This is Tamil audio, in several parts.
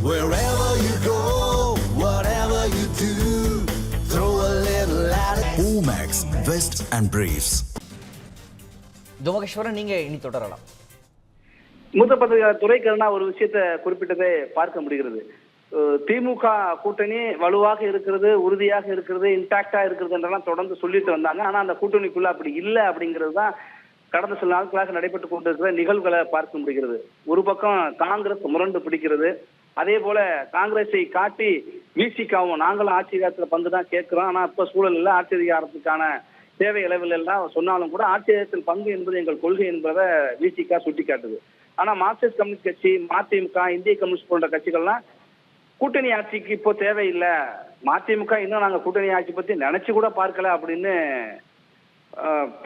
Wherever you go, whatever you do, throw a little at it. Omax, Vest and Briefs. துமகேஸ்வரன், நீங்க இனி தொடரலாம். மூத்த பத்திரிகையாளர் துரைக்கருணா ஒரு விஷயத்தை குறிப்பிட்டதை பார்க்க முடிகிறது. திமுக கூட்டணி வலுவாக இருக்கிறது, உறுதியாக இருக்கிறது, இன்டாக்டா இருக்கிறது என்றெல்லாம் தொடர்ந்து சொல்லிட்டு வந்தாங்க. ஆனா அந்த கூட்டணிக்குள்ள அப்படி இல்லை அப்படிங்கிறது தான் கடந்த சில நாட்களாக நடைபெற்றுக் கொண்டிருக்கிற நிகழ்வுகளை பார்க்க முடிகிறது. ஒரு பக்கம் காங்கிரஸ் முரண்டு பிடிக்கிறது, அதே போல காங்கிரஸை காட்டி விசிகாவும் நாங்களும் ஆட்சி அதிகாரத்துல பங்கு தான் கேட்கிறோம், ஆனா இப்ப சூழல் இல்லை, ஆட்சி அதிகாரத்துக்கான தேவை அளவில் எல்லாம் சொன்னாலும் கூட ஆட்சி அதிகாரத்தில் பங்கு என்பது எங்கள் கொள்கை என்பதை விசிகா சுட்டி காட்டுது. ஆனா மார்க்சிஸ்ட் கம்யூனிஸ்ட் கட்சி, மதிமுக, இந்திய கம்யூனிஸ்ட் போன்ற கட்சிகள்லாம் கூட்டணி ஆட்சிக்கு இப்போ தேவையில்லை, மதிமுக இன்னும் நாங்க கூட்டணி ஆட்சி பத்தி நினைச்சு கூட பார்க்கல அப்படின்னு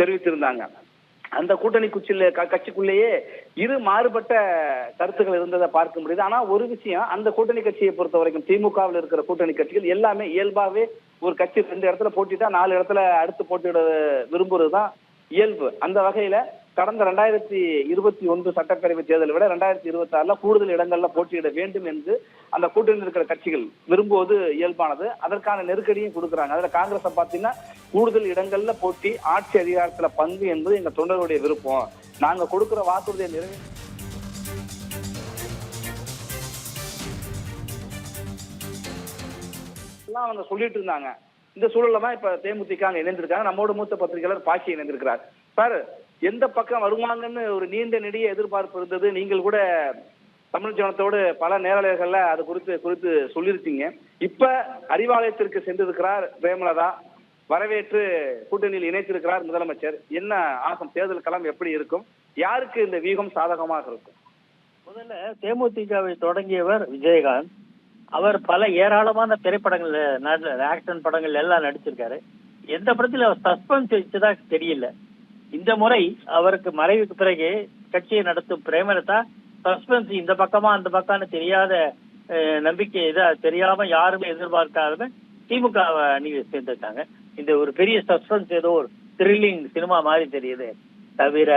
தெரிவித்திருந்தாங்க. அந்த கூட்டணி கட்சிக்குள்ளேயே இரு மாறுபட்ட கருத்துக்கள் இருந்ததை பார்க்க முடியுது. ஆனா ஒரு விஷயம், அந்த கூட்டணி கட்சியை பொறுத்த வரைக்கும் திமுகவில் இருக்கிற கூட்டணி கட்சிகள் எல்லாமே இயல்பாவே ஒரு கட்சி 2 இடத்துல போட்டிட்டா 4 இடத்துல அடுத்து போட்டியிட விரும்புறதுதான் இயல்பு. அந்த வகையில கடந்த 2021 சட்டப்பேரவை தேர்தலை விட 2026 கூடுதல் இடங்கள்ல போட்டியிட வேண்டும் என்று அந்த கூட்டணியில் இருக்கிற கட்சிகள் விரும்புவது இயல்பானது. அதற்கான நெருக்கடியும் கொடுக்குறாங்க. அதுல காங்கிரஸை பார்த்தீங்கன்னா கூடுதல் இடங்கள்ல போட்டி, ஆட்சி அதிகாரத்துல பங்கு என்பது எங்க தொண்டர்களுடைய விருப்பம், நாங்க கொடுக்கிற வாக்குறுதியை நிறைவேற்ற அவங்க சொல்லிட்டு இருந்தாங்க. இந்த சூழல்ல தான் இப்ப தேமுதிக அங்க இணைந்திருக்காங்க. நம்மோட மூத்த பத்திரிகையாளர் பாக்கி இணைந்திருக்கிறார். சார், எந்த பக்கம் வருவாங்கன்னு ஒரு நீண்ட நெடிய எதிர்பார்ப்பு இருந்தது. நீங்கள் கூட தமிழ் ஜனத்தோடு பல நேரலைகள்ல அது குறித்து சொல்லியிருக்கீங்க. இப்ப அறிவாலயத்திற்கு சென்றிருக்கிறார் பிரேமலதா, வரவேற்று கூட்டணியில் இணைத்திருக்கிறார் முதலமைச்சர். என்ன ஆகும்? தேர்தல் களம் எப்படி இருக்கும்? யாருக்கு இந்த வியூகம் சாதகமாக இருக்கும்? முதல்ல தேமுதிகவை தொடங்கியவர் விஜயகாந்த். அவர் பல ஏராளமான திரைப்படங்கள், ஆக்ஷன் படங்கள் எல்லாம் நடிச்சிருக்காரு. எந்த படத்துல அவர் சஸ்பென்ஸ் வச்சதா தெரியல. இந்த முறை அவருக்கு மறைவுக்கு பிறகு கட்சியை நடத்தும் பிரேமலதா சஸ்பென்ஸ் இந்த பக்கமா அந்த பக்கம்னு தெரியாத நம்பிக்கை தெரியாம யாருமே எதிர்பார்க்காத திமுக அணியை சேர்ந்திருக்காங்க. இந்த ஒரு பெரிய சஸ்பென்ஸ், ஏதோ ஒரு த்ரில்லிங் சினிமா மாதிரி தெரியுது. தவிர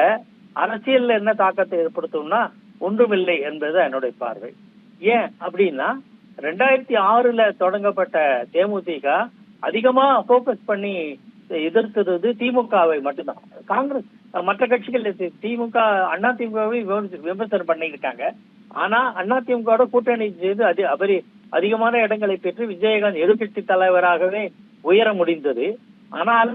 அரசியல்ல என்ன தாக்கத்தை ஏற்படுத்தும்னா ஒன்றுமில்லை என்பது என்னுடைய பார்வை. ஏன் அப்படின்னா 2006 தொடங்கப்பட்ட தேமுதிக அதிகமா போக்கஸ் பண்ணி எதிர்க்கிறது திமுகவை மட்டும்தான். காங்கிரஸ் மற்ற கட்சிகள் திமுக அதிமுகவை விமர்சனம் பண்ணியிருக்காங்க. ஆனா அதிமுக கூட்டணி செய்து அதிகமான இடங்களை பெற்று விஜயகாந்த் எதிர்கட்சி தலைவராகவே உயர முடிந்தது. ஆனால்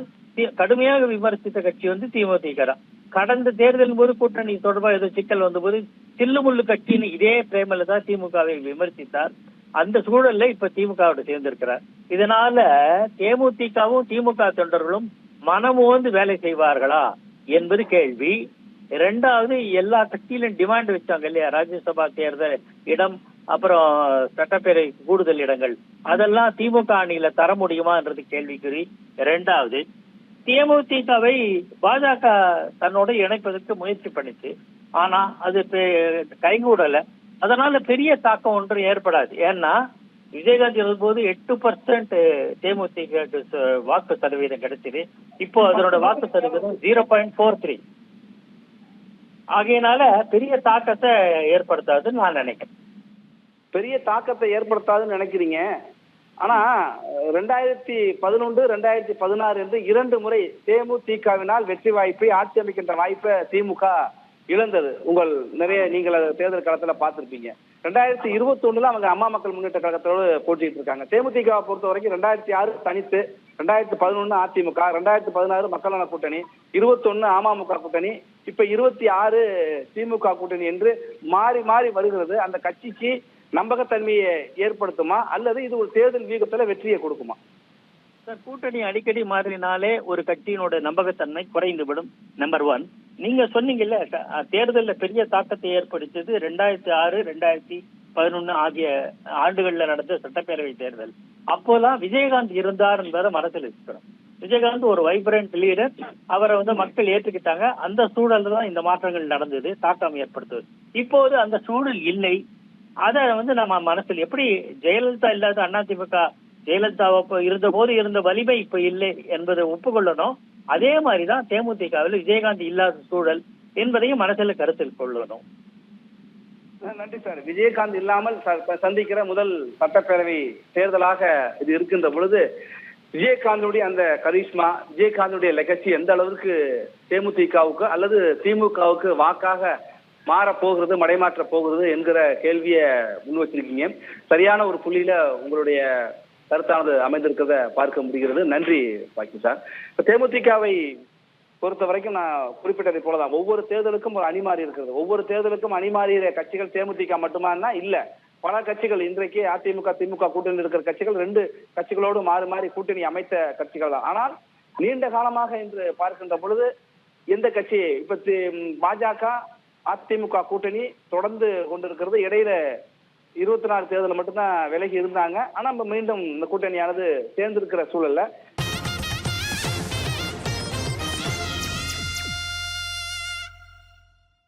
கடுமையாக விமர்சித்த கட்சி தேமுதிக தான். கடந்த தேர்தலின் போது கூட்டணி தொடர்பாக ஏதோ சிக்கல் வந்தபோது தில்லுமுள்ளு கட்சின்னு இதே பிரேமலதா திமுகவை விமர்சித்தார். அந்த சூழல்ல இப்ப திமுகவோட சேர்ந்திருக்கிறார். இதனால தேமுதிகவும் திமுக தொண்டர்களும் மனமோந்து வேலை செய்வார்களா என்பது கேள்வி. 2வது, எல்லா கட்சியிலும் டிமாண்ட் வச்சாங்க இல்லையா, ராஜ்யசபா தேர்தல் இடம், அப்புறம் சட்டப்பேரவை கூடுதல் இடங்கள், அதெல்லாம் திமுக அணியில தர முடியுமான்றது கேள்விக்குறி. 2வது, தேமுதிகவை பாஜக தன்னோட இணைப்பதற்கு முயற்சி பண்ணிச்சு. ஆனா அது கைகூடல. அதனால பெரிய தாக்கம் ஒன்று ஏற்படாது. ஏன்னா விஜயகாந்த் எழுதும்போது 8% தேமுதிக வாக்கு சதவீதம் கிடைச்சது. இப்போ அதனோட வாக்கு சதவீதம் 0.43. ஆகையினால பெரிய தாக்கத்தை ஏற்படுத்தாதுன்னு நான் நினைக்கிறேன். பெரிய தாக்கத்தை ஏற்படுத்தாதுன்னு நினைக்கிறீங்க. ஆனா 2011, 2016 என்று 2 முறை தேமுதிகவினால் வெற்றி வாய்ப்பை, ஆட்சி அமைக்கின்ற வாய்ப்பை திமுக இழந்தது. நீங்கள் தேர்தல் காலத்துல பார்த்திருப்பீங்க. 2021 அவங்க அம்மா மக்கள் முன்னேற்ற கழகத்தோடு போட்டிட்டு இருக்காங்க. தேமுதிக பொறுத்த வரைக்கும் 2006 தனித்து, 2011 அதிமுக, 2016 மக்கள் நல கூட்டணி, 21 அமமுக கூட்டணி, இப்ப 26 திமுக கூட்டணி என்று மாறி மாறி வருகிறது. அந்த கட்சிக்கு நம்பகத்தன்மையை ஏற்படுத்துமா அல்லது இது ஒரு தேர்தல் வியூகத்துல வெற்றியை கொடுக்குமா? கூட்டணி அடிக்கடி மாறினாலே ஒரு கட்சியினோட நம்பகத்தன்மை குறைந்துவிடும். நம்பர் 1. நீங்க சொன்னீங்கல்ல, தேர்தலில் பெரிய தாக்கத்தை ஏற்படுத்தியது 2006, 2011 ஆகிய ஆண்டுகள்ல நடந்த சட்டப்பேரவை தேர்தல். அப்போதான் விஜயகாந்த் இருந்தார் என்பதை மனசில் வச்சுக்கிறோம். விஜயகாந்த் ஒரு வைப்ரண்ட் லீடர், அவரை மக்கள் ஏற்றுக்கிட்டாங்க. அந்த சூழல்ல தான் இந்த மாற்றங்கள் நடந்தது, தாக்கம் ஏற்படுத்துவது. இப்போது அந்த சூழல் இல்லை. அத நம்ம மனசில் எப்படி ஜெயலலிதா இல்லாத அதிமுக, ஜெயலலிதா இருந்த போது இருந்த வலிமை இப்ப இல்லை என்பதை ஒப்புக்கொள்ளணும். அதே மாதிரிதான் தேமுதிகவில் விஜயகாந்த் இல்லாத சூழல் என்பதையும் மனசில் கருத்தில் கொள்ளணும். நன்றி சார். விஜயகாந்த் இல்லாமல் சந்திக்கிற முதல் சட்டப்பேரவை தேர்தலாக இது இருக்கின்ற பொழுது விஜயகாந்துடைய அந்த கரிஷ்மா, விஜயகாந்துடைய லெகசி எந்த அளவிற்கு தேமுதிகவுக்கு அல்லது திமுகவுக்கு வாக்காக மாறப்போகிறது, மடைமாற்ற போகிறது என்கிற கேள்வியை முன் வச்சிருக்கீங்க. சரியான ஒரு புள்ளியில உங்களுடைய கருத்தானது அமைந்திருக்கிறத பார்க்க முடிகிறது. நன்றி பாக்கி சார். இப்ப தேமுதிகவை பொறுத்த வரைக்கும் நான் குறிப்பிட்டதை போலதான் ஒவ்வொரு தேர்தலுக்கும் ஒரு அணிமாறி இருக்கிறது. ஒவ்வொரு தேர்தலுக்கும் அணிமாறிய கட்சிகள் தேமுதிக மட்டுமானா இல்ல, பல கட்சிகள் இன்றைக்கு அதிமுக திமுக கூட்டணி இருக்கிற கட்சிகள் 2 கட்சிகளோடு மாறி மாறி கூட்டணி அமைத்த கட்சிகள் தான். ஆனால் நீண்ட காலமாக என்று பார்க்கின்ற பொழுது எந்த கட்சி இப்ப பாஜக அதிமுக கூட்டணி தொடர்ந்து கொண்டிருக்கிறது. இடையில 24 தேர்தல் மட்டும்தான் விலகி இருந்தாங்க. ஆனா மீண்டும் இந்த கூட்டணியானது சேர்ந்திருக்கிற சூழல்ல